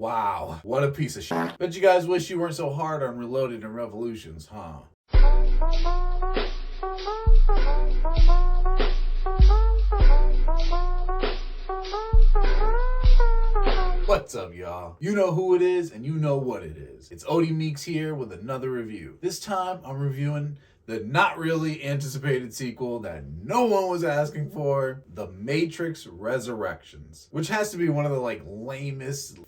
Wow, what a piece of shit. Bet you guys wish you weren't so hard on Reloaded and Revolutions, huh? What's up, y'all? You know who it is and you know what it is. It's Odie Meeks here with another review. This time I'm reviewing the not really anticipated sequel that no one was asking for, The Matrix Resurrections, which has to be one of the lamest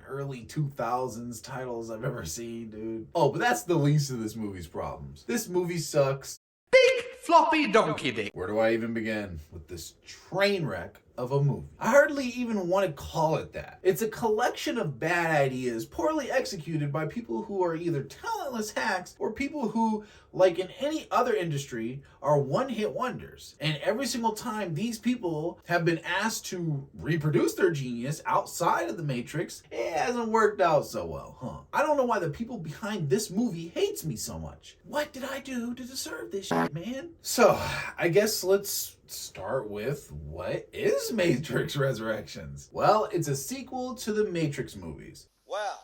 early 2000s titles I've ever seen, dude. Oh, but that's the least of this movie's problems. This movie sucks. Big floppy donkey dick. Where do I even begin with this train wreck of a movie? I hardly even want to call it that. It's a collection of bad ideas poorly executed by people who are either talentless hacks or people who, like in any other industry, are one-hit wonders. And every single time these people have been asked to reproduce their genius outside of the Matrix, it hasn't worked out so well, huh? I don't know why the people behind this movie hates me so much. What did I do to deserve this shit, man? So, I guess let's start with, what is Matrix Resurrections? Well, it's a sequel to the Matrix movies. Well,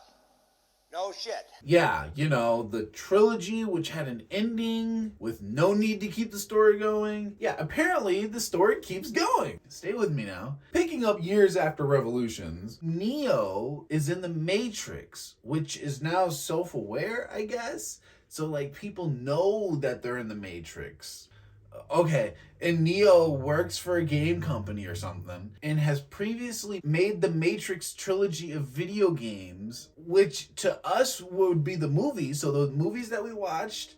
no shit. Yeah, you know, the trilogy which had an ending with no need to keep the story going. Yeah, apparently the story keeps going. Stay with me now. Picking up years after Revolutions, Neo is in the Matrix, which is now self-aware, I guess. So, people know that they're in the Matrix. Okay, and Neo works for a game company or something and has previously made the Matrix trilogy of video games, which to us would be the movies. So the movies that we watched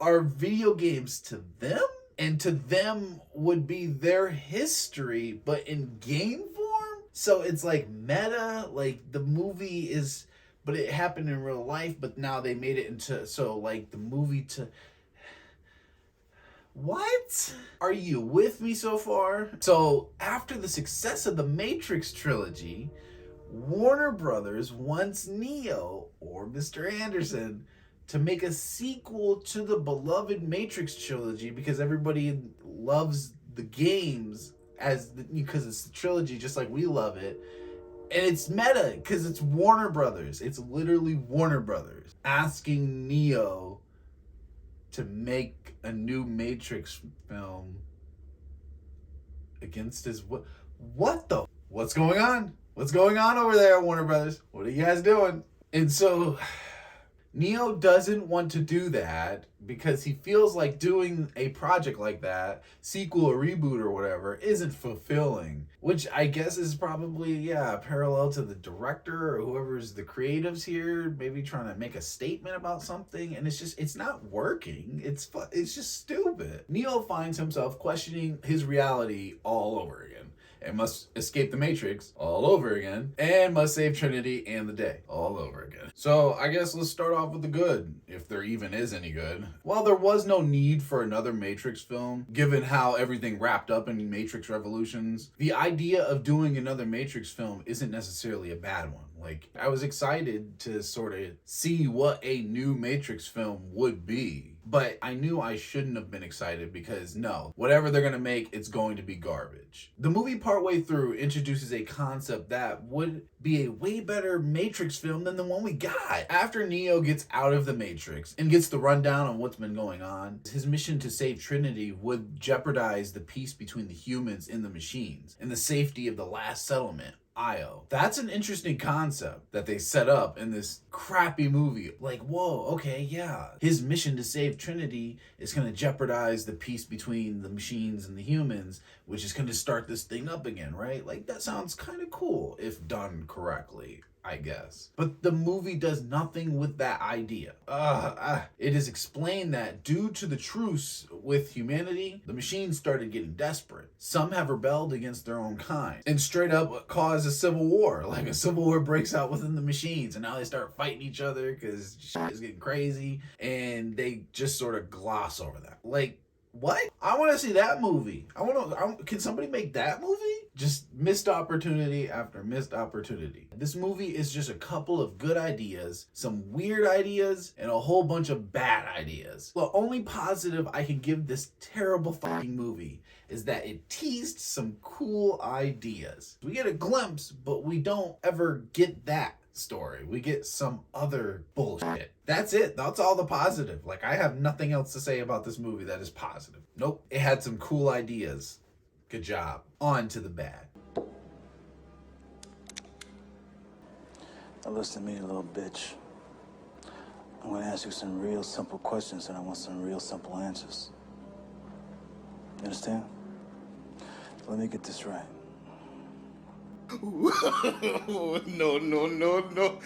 are video games to them, and to them would be their history, but in game form. So it's like meta, the movie is, but it happened in real life, but now they made it into, so the movie to... What? Are you with me so far? So, after the success of the Matrix trilogy, Warner Brothers wants Neo, or Mr. Anderson, to make a sequel to the beloved Matrix trilogy because everybody loves the games because it's the trilogy just like we love it. And it's meta because it's Warner Brothers. It's literally Warner Brothers asking Neo to make a new Matrix film against his what the? What's going on? What's going on over there, Warner Brothers? What are you guys doing? And so Neo doesn't want to do that because he feels like doing a project like that, sequel or reboot or whatever, isn't fulfilling. Which I guess is probably, parallel to the director or whoever's the creatives here, maybe trying to make a statement about something, and it's not working. It's just stupid. Neo finds himself questioning his reality all over again, and must escape the Matrix all over again, and must save Trinity and the day all over again. So I guess let's start off with the good, if there even is any good. While there was no need for another Matrix film, given how everything wrapped up in Matrix Revolutions, the idea of doing another Matrix film isn't necessarily a bad one. I was excited to sort of see what a new Matrix film would be. But I knew I shouldn't have been excited because no, whatever they're going to make, it's going to be garbage. The movie partway through introduces a concept that would be a way better Matrix film than the one we got. After Neo gets out of the Matrix and gets the rundown on what's been going on, his mission to save Trinity would jeopardize the peace between the humans and the machines and the safety of the last settlement, Io. That's an interesting concept that they set up in this crappy movie. Whoa, okay, yeah. His mission to save Trinity is going to jeopardize the peace between the machines and the humans, which is going to start this thing up again, right? That sounds kind of cool if done correctly, I guess. But the movie does nothing with that idea. It is explained that due to the truce with humanity, the machines started getting desperate. Some have rebelled against their own kind and straight up caused a civil war. A civil war breaks out within the machines, and now they start fighting each other because shit is getting crazy, and they just sort of gloss over that. What? I want to see that movie. Can somebody make that movie? Just missed opportunity after missed opportunity. This movie is just a couple of good ideas, some weird ideas, and a whole bunch of bad ideas. The only positive I can give this terrible fucking movie is that it teased some cool ideas. We get a glimpse, but we don't ever get that story. We get some other bullshit. That's it. That's all the positive. Like, I have nothing else to say about this movie that is positive. Nope. It had some cool ideas. Good job. On to the bad. Now listen to me, little bitch. I'm gonna ask you some real simple questions and I want some real simple answers. You understand? Let me get this right. No, no, no, no.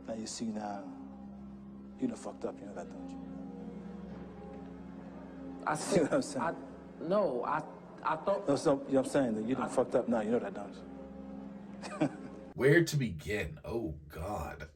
Now you see now, you done fucked up, you know that, don't you? I See what I'm saying? I thought. No, so, you know what I'm saying? That you done fucked up now, you know that, don't you? Where to begin? Oh, God.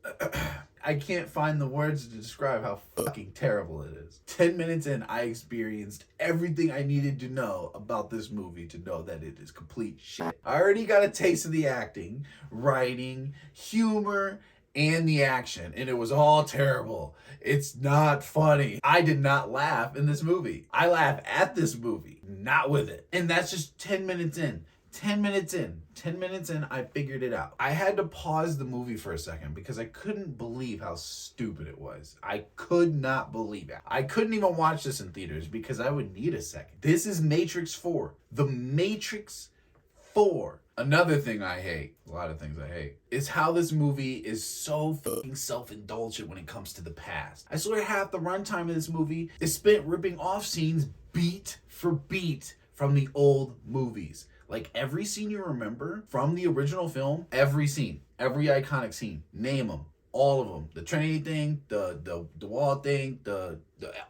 I can't find the words to describe how fucking terrible it is. 10 minutes in, I experienced everything I needed to know about this movie to know that it is complete shit. I already got a taste of the acting, writing, humor, and the action, and it was all terrible. It's not funny. I did not laugh in this movie. I laugh at this movie, not with it. And that's just 10 minutes in. 10 minutes in, I figured it out. I had to pause the movie for a second because I couldn't believe how stupid it was. I could not believe it. I couldn't even watch this in theaters because I would need a second. This is Matrix 4. The Matrix 4. Another thing I hate, a lot of things I hate, is how this movie is so fucking self-indulgent when it comes to the past. I swear half the runtime of this movie is spent ripping off scenes beat for beat from the old movies. Like, every scene you remember from the original film, every scene, every iconic scene, name them, all of them. The Trinity thing, the wall thing,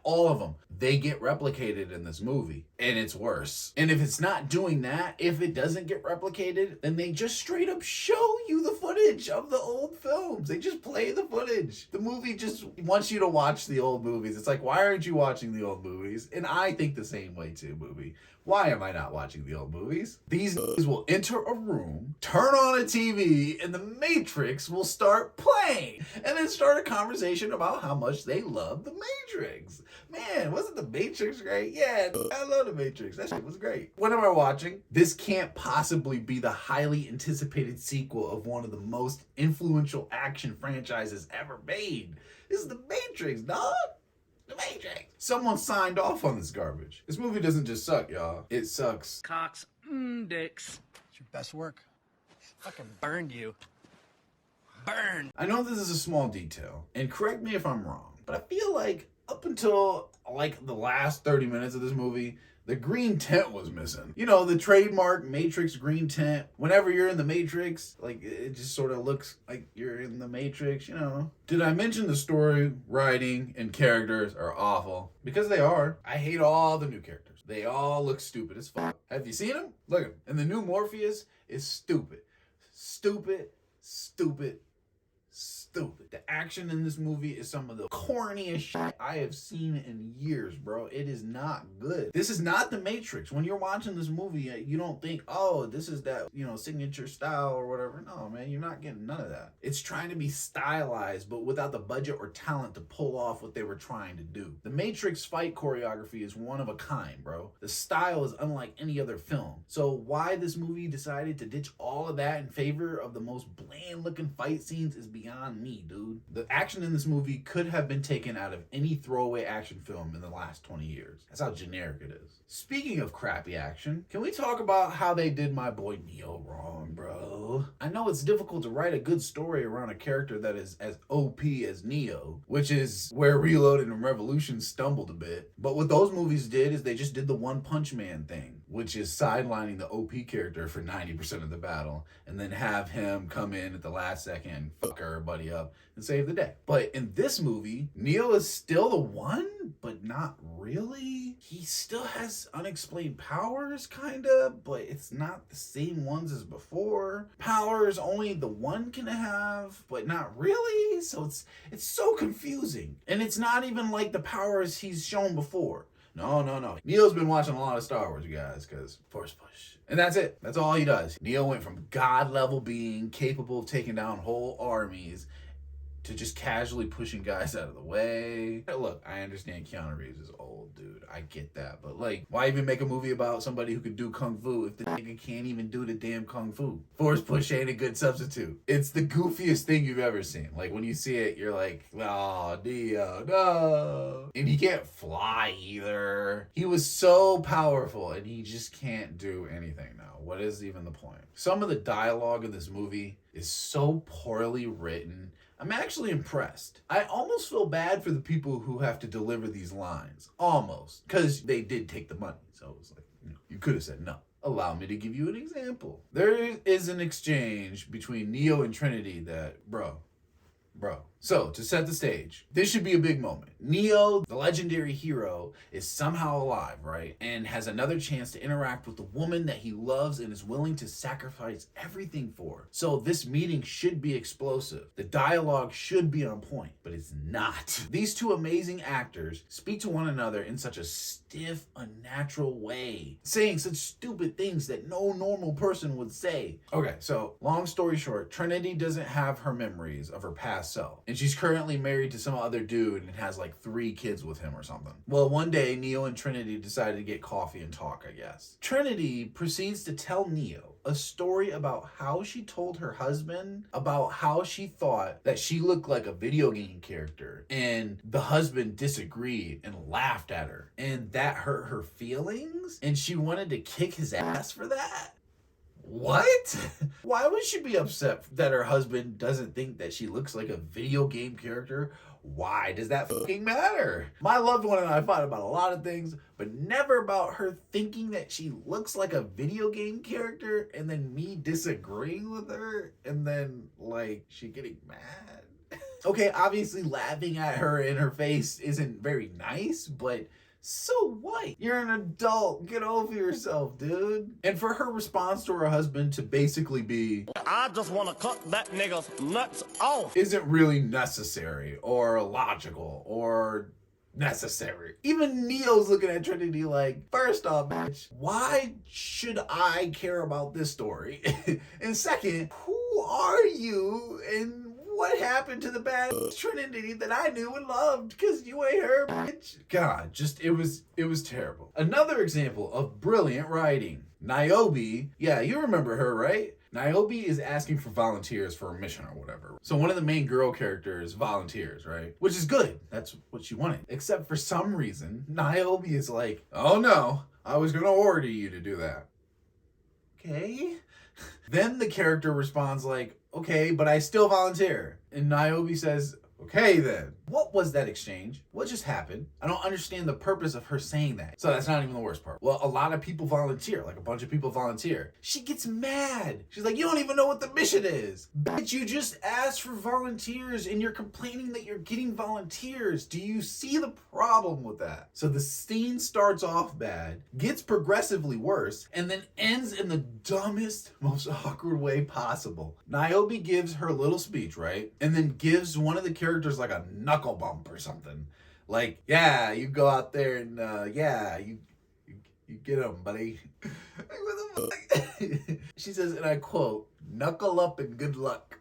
all of them, they get replicated in this movie, and it's worse. And if it's not doing that, if it doesn't get replicated, then they just straight up show you the footage of the old films. They just play the footage. The movie just wants you to watch the old movies. It's like, why aren't you watching the old movies? And I think the same way too, movie. Why am I not watching the old movies? These niggas will enter a room, turn on a TV, and the Matrix will start playing. And then start a conversation about how much they love the Matrix. Man, wasn't the Matrix great? Yeah, I love the Matrix. That shit was great. What am I watching? This can't possibly be the highly anticipated sequel of one of the most influential action franchises ever made. This is the Matrix, dog. The Matrix. Someone signed off on this garbage. This movie doesn't just suck, y'all. It sucks. Cocks, dicks. It's your best work. Fucking burned you. Burn. I know this is a small detail, and correct me if I'm wrong, but I feel like up until like the last 30 minutes of this movie, the green tent was missing. You know, the trademark Matrix green tent. Whenever you're in the Matrix, like, it just sort of looks like you're in the Matrix, you know. Did I mention the story, writing, and characters are awful? Because they are. I hate all the new characters. They all look stupid as fuck. Have you seen them? Look at them. And the new Morpheus is stupid. Stupid, stupid, stupid. The action in this movie is some of the corniest shit I have seen in years, bro. It is not good. This is not the Matrix. When you're watching this movie, you don't think, oh, this is that, you know, signature style or whatever. No, man, you're not getting none of that. It's trying to be stylized, but without the budget or talent to pull off what they were trying to do. The Matrix fight choreography is one of a kind, bro. The style is unlike any other film. So why this movie decided to ditch all of that in favor of the most bland looking fight scenes is beyond me, dude. The action in this movie could have been taken out of any throwaway action film in the last 20 years. That's how generic it is. Speaking of crappy action, can we talk about how they did my boy Neo wrong, bro? I know it's difficult to write a good story around a character that is as OP as Neo, which is where Reloaded and Revolution stumbled a bit. But what those movies did is they just did the One Punch Man thing, which is sidelining the OP character for 90% of the battle, and then have him come in at the last second, fuck everybody up, and save the day. But in this movie, Neo is still the one? but not really. He still has unexplained powers, kinda, but it's not the same ones as before. Powers only the one can have, but not really. So it's so confusing. And it's not even like the powers he's shown before. No. Neo's been watching a lot of Star Wars, you guys, because force push. And that's it. That's all he does. Neo went from god-level being capable of taking down whole armies to just casually pushing guys out of the way. Look, I understand Keanu Reeves is old, dude. I get that. But, like, why even make a movie about somebody who could do kung fu if the nigga can't even do the damn kung fu? Force push ain't a good substitute. It's the goofiest thing you've ever seen. Like, when you see it, you're like, oh, Neo, no. And he can't fly either. He was so powerful, and he just can't do anything now. What is even the point? Some of the dialogue in this movie is so poorly written. I'm actually impressed. I almost feel bad for the people who have to deliver these lines. Almost. Because they did take the money. So it was like, you could have said no. Allow me to give you an example. There is an exchange between Neo and Trinity that, bro. So, to set the stage, this should be a big moment. Neo, the legendary hero, is somehow alive, right? And has another chance to interact with the woman that he loves and is willing to sacrifice everything for. So, this meeting should be explosive. The dialogue should be on point, but it's not. These two amazing actors speak to one another in such a stiff, unnatural way, saying such stupid things that no normal person would say. Okay, so, long story short, Trinity doesn't have her memories of her past self. And she's currently married to some other dude and has like 3 kids with him or something. Well, one day, Neo and Trinity decided to get coffee and talk, I guess. Trinity proceeds to tell Neo a story about how she told her husband about how she thought that she looked like a video game character. And the husband disagreed and laughed at her. And that hurt her feelings. And she wanted to kick his ass for that. What? Why would she be upset that her husband doesn't think that she looks like a video game character? Why does that fucking matter? My loved one and I fought about a lot of things, but never about her thinking that she looks like a video game character and then me disagreeing with her and then, like, she getting mad. Okay, obviously laughing at her in her face isn't very nice, but so what? You're an adult. Get over yourself, dude. And for her response to her husband to basically be, I just want to cut that nigga's nuts off, isn't really necessary or logical or necessary. Even Neo's looking at Trinity like, first off, bitch, why should I care about this story? And second, who are you and what happened to the bad Trinity that I knew and loved? Because you ain't her, bitch. God, just, it was terrible. Another example of brilliant writing. Niobe, yeah, you remember her, right? Niobe is asking for volunteers for a mission or whatever. So one of the main girl characters volunteers, right? Which is good. That's what she wanted. Except for some reason, Niobe is like, oh no, I was gonna order you to do that. Okay. Then the character responds like, okay, but I still volunteer. And Niobe says, okay then. What was that exchange? What just happened? I don't understand the purpose of her saying that. So that's not even the worst part. Well, a lot of people volunteer, like a bunch of people volunteer. She gets mad. She's like, you don't even know what the mission is. Bitch, you just asked for volunteers and you're complaining that you're getting volunteers. Do you see the problem with that? So the scene starts off bad, gets progressively worse, and then ends in the dumbest, most awkward way possible. Niobe gives her little speech, right? And then gives one of the characters like a knuckle bump or something. Like, yeah, you go out there and yeah, you get them, buddy. What the fuck? She says, and I quote, knuckle up and good luck.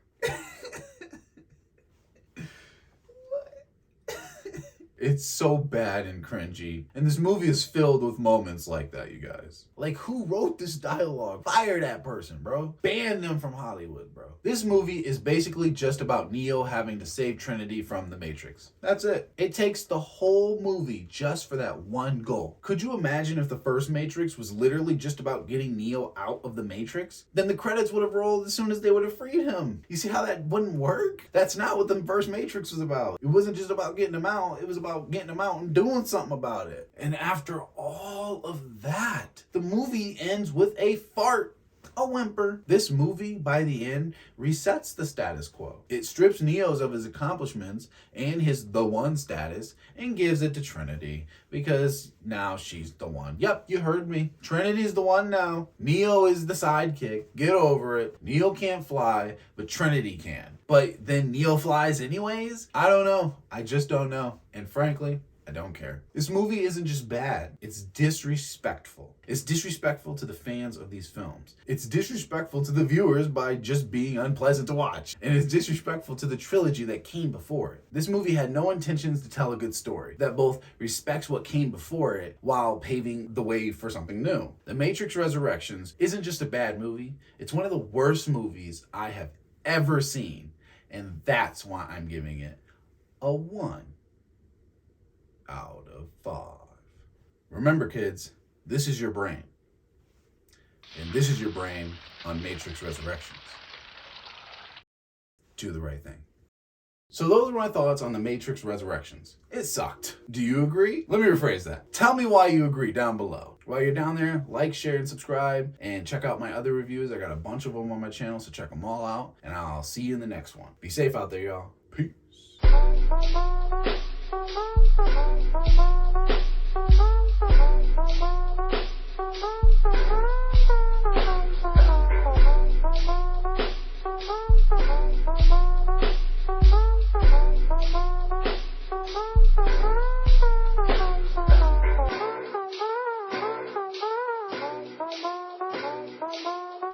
It's so bad and cringy. And this movie is filled with moments like that, you guys. Like, who wrote this dialogue? Fire that person, bro. Ban them from Hollywood, bro. This movie is basically just about Neo having to save Trinity from the Matrix. That's it. It takes the whole movie just for that one goal. Could you imagine if the first Matrix was literally just about getting Neo out of the Matrix? Then the credits would have rolled as soon as they would have freed him. You see how that wouldn't work? That's not what the first Matrix was about. It wasn't just about getting him out. It was about getting him out and doing something about it. And after all of that, the movie ends with a fart. a whimper. This movie, by the end, resets the status quo. It strips Neo's of his accomplishments and his the one status and gives it to Trinity because now she's the one. Yep, you heard me. Trinity's the one now. Neo is the sidekick. Get over it. Neo can't fly, but Trinity can. But then Neo flies anyways? I don't know. I just don't know. And frankly, I don't care. This movie isn't just bad, it's disrespectful. It's disrespectful to the fans of these films. It's disrespectful to the viewers by just being unpleasant to watch. And it's disrespectful to the trilogy that came before it. This movie had no intentions to tell a good story that both respects what came before it while paving the way for something new. The Matrix Resurrections isn't just a bad movie, it's one of the worst movies I have ever seen. And that's why I'm giving it a 1 out of 5. Remember, kids, this is your brain. And this is your brain on Matrix Resurrections. Do the right thing. So those are my thoughts on the Matrix Resurrections. It sucked. Do you agree? Let me rephrase that. Tell me why you agree down below. While you're down there, like, share, and subscribe, and check out my other reviews. I got a bunch of them on my channel, so check them all out, and I'll see you in the next one. Be safe out there, y'all. Peace.